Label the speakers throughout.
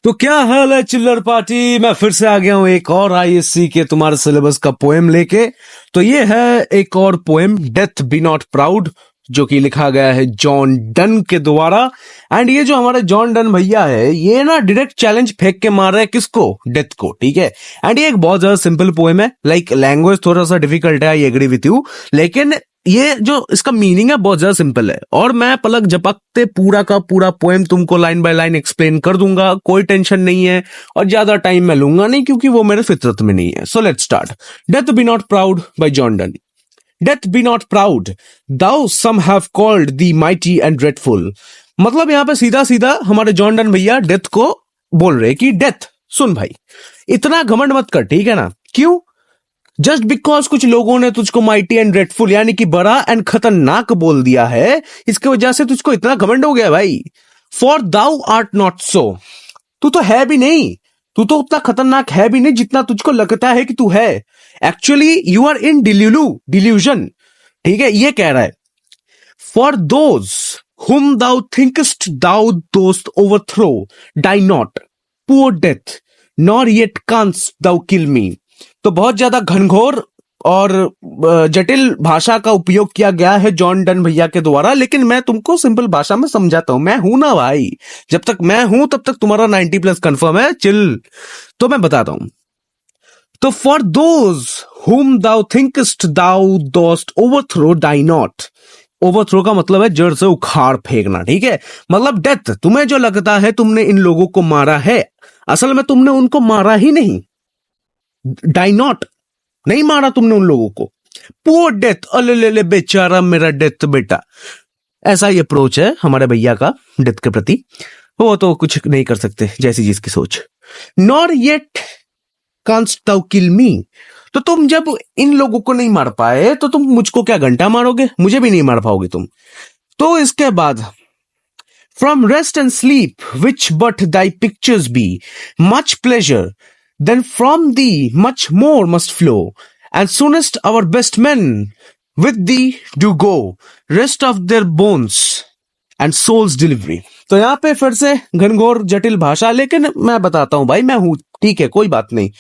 Speaker 1: तो क्या हाल है चिल्लर पार्टी। मैं फिर से आ गया हूं एक और आईएससी के तुम्हारे सिलेबस का पोएम लेके। तो ये है एक और poem, death B not proud, जो कि लिखा गया है जॉन डन के द्वारा। एंड ये जो हमारे जॉन डन भैया है, ये ना डायरेक्ट चैलेंज फेंक के मार रहे हैं किसको? डेथ को, ठीक है। एंड ये एक बहुत ज्यादा सिंपल पोएम है, लाइक लैंग्वेज थोड़ा सा डिफिकल्ट है, आई एग्री विथ यू, लेकिन ये जो इसका मीनिंग है बहुत ज्यादा सिंपल है। और मैं पलक झपकते पूरा का पूरा पोएम तुमको लाइन बाय लाइन एक्सप्लेन कर दूंगा, कोई टेंशन नहीं है। और ज्यादा टाइम मैं लूंगा नहीं, क्योंकि वो मेरे फितरत में नहीं है। So let's start. Death B not proud bye John Donne. Death be not proud, thou some have called thee mighty and dreadful। मतलब यहां पे सीधा सीधा हमारे जॉन डन भैया डेथ को बोल रहे कि डेथ सुन भाई, इतना घमंड मत कर, ठीक है ना। क्यों? जस्ट बिकॉज कुछ लोगों ने तुझको माइटी एंड ड्रेडफुल यानी कि बड़ा एंड खतरनाक बोल दिया है, इसके वजह से तुझको इतना घमंड हो गया भाई। For thou art not so, तू तो है भी नहीं, तू तो उतना खतरनाक है भी नहीं जितना तुझको लगता है कि तू है। Actually you are in delusion, ठीक है, ये कह रहा है। For those whom thou think'st thou dost overthrow die not poor death nor yet canst thou kill me. तो बहुत ज्यादा घनघोर और जटिल भाषा का उपयोग किया गया है जॉन डन भैया के द्वारा, लेकिन मैं तुमको सिंपल भाषा में समझाता हूं। मैं हूं ना भाई, जब तक मैं हूं तब तक तुम्हारा 90+ कंफर्म है, चिल। तो मैं बताता हूं। तो for those whom thou think'st thou dost overthrow die not. Overthrow का मतलब है जड़ से उखाड़ फेंकना, ठीक है। मतलब डेथ, तुम्हें जो लगता है तुमने इन लोगों को मारा है, असल में तुमने उनको मारा ही नहीं। डाई नॉट, नहीं मारा तुमने उन लोगों को। पुअर डेथ, अले बेचारा मेरा डेथ बेटा। ऐसा ही अप्रोच है हमारे भैया का डेथ के प्रति। वो तो कुछ नहीं कर सकते, जैसी जिसकी सोच। Nor yet canst thou kill me. तो तुम जब इन लोगों को नहीं मार पाए तो तुम मुझको क्या घंटा मारोगे? मुझे भी नहीं मार पाओगे तुम। तो इसके बाद from rest and sleep which but Dai pictures be much pleasure then from thee much more must flow, and soonest our best men with thee do go, rest of their bones and souls delivery। तो यहां पे फिर से घनघोर जटिल भाषा, लेकिन मैं बताता हूं भाई, मैं हूं, ठीक है, कोई बात नहीं।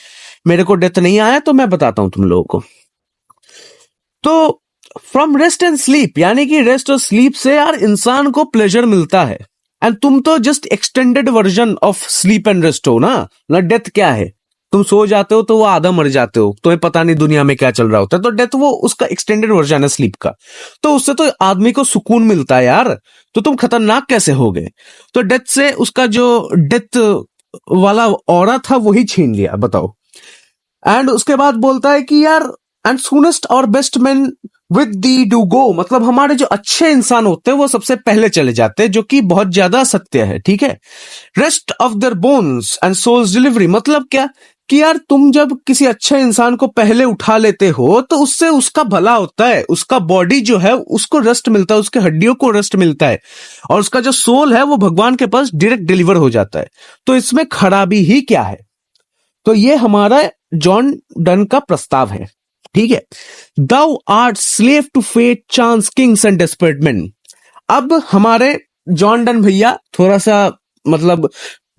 Speaker 1: मेरे को डेथ नहीं आया तो मैं बताता हूं तुम लोगों को। तो फ्रॉम रेस्ट एंड स्लीप यानी कि रेस्ट और स्लीप से यार इंसान को प्लेजर मिलता है। एंड तुम तो just extended version of sleep and rest हो ना। डेथ क्या है? तुम सो जाते हो तो वो आधा मर जाते हो, तुम्हें पता नहीं दुनिया में क्या चल रहा होता है। तो डेथ वो उसका एक्सटेंडेड वर्जन है स्लीप का। तो उससे तो आदमी को सुकून मिलता है यार। तो तुम खतरनाक कैसे हो गए? तो डेथ से उसका जो डेथ वाला ऑरा था वही छीन लिया, बताओ। एंड उसके बाद बोलता है कि यार एंड सूनेस्ट और best man with the do go, मतलब हमारे जो अच्छे इंसान होते हैं वो सबसे पहले चले जाते हैं, जो कि बहुत ज्यादा सत्य है, ठीक है। Rest of their bones and souls delivery, मतलब क्या कि यार तुम जब किसी अच्छे इंसान को पहले उठा लेते हो तो उससे उसका भला होता है, उसका बॉडी जो है उसको रेस्ट मिलता है, उसके हड्डियों को रेस्ट मिलता है, और उसका जो सोल है वो भगवान के पास डायरेक्ट डिलीवर हो जाता है। तो इसमें खराबी ही क्या है? तो ये हमारा जॉन डन का प्रस्ताव है, ठीक है। Thou art slave to fate chance kings and desperate man. अब हमारे जॉन डन भैया थोड़ा सा मतलब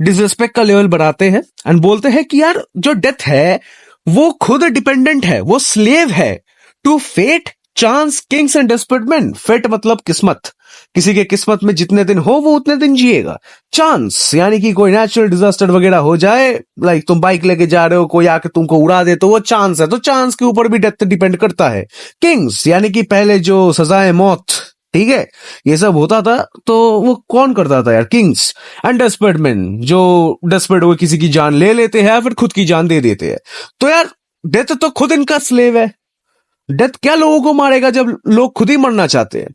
Speaker 1: डिसरिस्पेक्ट का लेवल बढ़ाते हैं एंड बोलते हैं कि यार जो डेथ है वो खुद डिपेंडेंट है, वो स्लेव है to fate chance kings and desperate man. Fate मतलब किस्मत, किसी के किस्मत में जितने दिन हो वो उतने दिन जिएगा। चांस यानी कि कोई नेचुरल डिजास्टर वगैरह हो जाए, लाइक तुम बाइक लेके जा रहे हो, कोई आके तुमको उड़ा दे, तो वो चांस है। तो चांस के ऊपर भी डेथ डिपेंड करता है। किंग्स यानी कि पहले जो सजाए मौत, ठीक है, ये सब होता था तो वो कौन करता था यार? किंग्स। एंड डेस्परेट मैन, जो डेस्परेट हो किसी की जान ले लेते हैं फिर खुद की जान दे देते हैं। तो यार डेथ तो खुद इनका स्लेव है। डेथ क्या लोगों को मारेगा जब लोग खुद ही मरना चाहते हैं।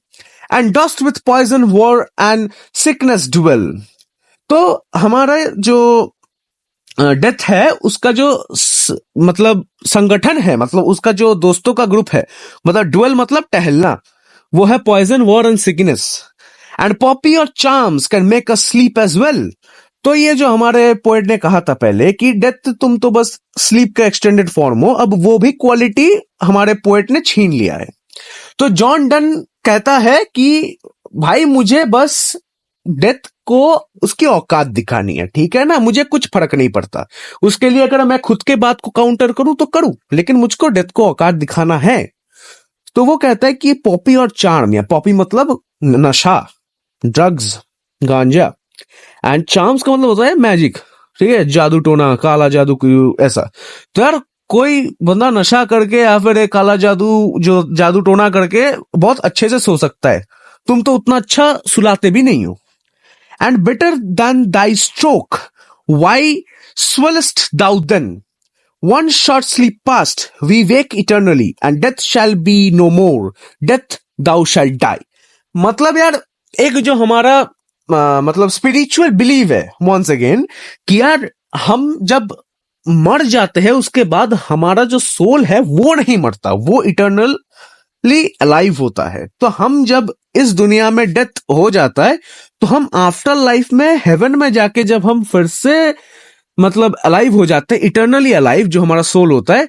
Speaker 1: And dust with poison war and sickness duel. तो हमारा जो डेथ है उसका जो मतलब संगठन है, मतलब उसका जो दोस्तों का ग्रुप है, मतलब डुएल मतलब टहलना, वो है poison war and sickness. And poppy or charms can make us sleep as well. तो ये जो हमारे पोएट ने कहा था पहले कि डेथ तुम तो बस स्लीप का एक्सटेंडेड फॉर्म हो, अब वो भी क्वालिटी हमारे पोएट ने छीन लिया है। तो जॉन डन कहता है कि भाई मुझे बस डेथ को उसकी औकात दिखानी है, ठीक है ना। मुझे कुछ फर्क नहीं पड़ता उसके लिए, अगर मैं खुद के बात को काउंटर करूं तो करूं, लेकिन मुझको डेथ को औकात दिखाना है। तो वो कहता है कि पॉपी और चार्म, या पॉपी मतलब नशा, ड्रग्स, गांजा, एंड चार्म्स का मतलब होता है मैजिक, ठीक है, जादू टोना, काला जादू, ऐसा। तो यार कोई बंदा नशा करके या फिर एक काला जादू जो जादू टोना करके बहुत अच्छे से सो सकता है, तुम तो उतना अच्छा सुलाते भी नहीं हो। And better than thy stroke why swellest thou then? One short sleep past, we wake eternally, and death shall be no more. Death thou shalt die. मतलब यार एक जो हमारा मतलब स्पिरिचुअल बिलीव है, वंस अगेन, कि यार हम जब मर जाते हैं उसके बाद हमारा जो सोल है वो नहीं मरता, वो इटर्नली अलाइव होता है। तो हम जब इस दुनिया में डेथ हो जाता है तो हम आफ्टर लाइफ में हेवन में जाके जब हम फिर से मतलब अलाइव हो जाते हैं, इटर्नली अलाइव जो हमारा सोल होता है,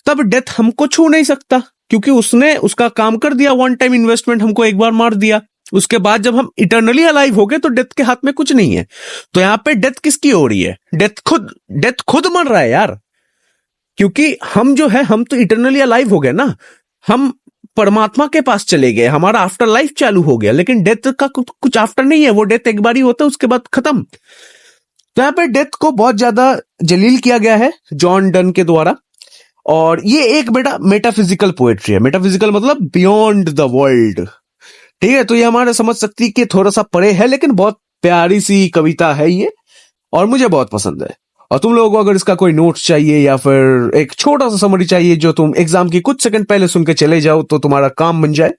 Speaker 1: तब डेथ हमको छू नहीं सकता, क्योंकि उसने उसका काम कर दिया। वन टाइम इन्वेस्टमेंट, हमको एक बार मार दिया। उसके बाद जब हम इटर्नली अलाइव हो गए तो डेथ के हाथ में कुछ नहीं है। तो यहां पे डेथ किसकी हो रही है? डेथ खुद मर रहा है यार, क्योंकि हम जो है, हम तो इटर्नली अलाइव हो गए ना, हम परमात्मा के पास चले गए, हमारा आफ्टर लाइफ चालू हो गया। लेकिन डेथ का कुछ आफ्टर नहीं है, वो डेथ एक बार ही होता है, उसके बाद खत्म। तो यहाँ पे डेथ को बहुत ज्यादा जलील किया गया है जॉन डन के द्वारा, और ये एक बेटा मेटाफिजिकल पोएट्री है। मेटाफिजिकल मतलब बियॉन्ड द वर्ल्ड, ठीक है। तो ये हमारे समझ सकती कि थोड़ा सा परे है, लेकिन बहुत प्यारी सी कविता है ये, और मुझे बहुत पसंद है। और तुम लोगों को अगर इसका कोई नोट्स चाहिए या फिर एक छोटा सा समरी चाहिए जो तुम एग्जाम की कुछ सेकंड पहले सुन के चले जाओ तो तुम्हारा काम बन जाए।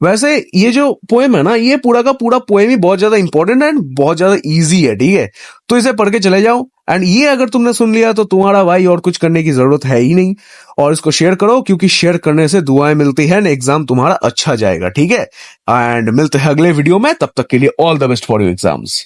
Speaker 1: वैसे ये जो पोएम है ना, ये पूरा का पूरा पोएम ही बहुत ज्यादा इंपॉर्टेंट है एंड बहुत ज्यादा इजी है, ठीक है। तो इसे पढ़ के चले जाओ, एंड ये अगर तुमने सुन लिया तो तुम्हारा भाई और कुछ करने की जरूरत है ही नहीं। और इसको शेयर करो, क्योंकि शेयर करने से दुआएं मिलती है, एग्जाम तुम्हारा अच्छा जाएगा, ठीक है। एंड मिलते हैं अगले वीडियो में, तब तक के लिए all the best for your exams.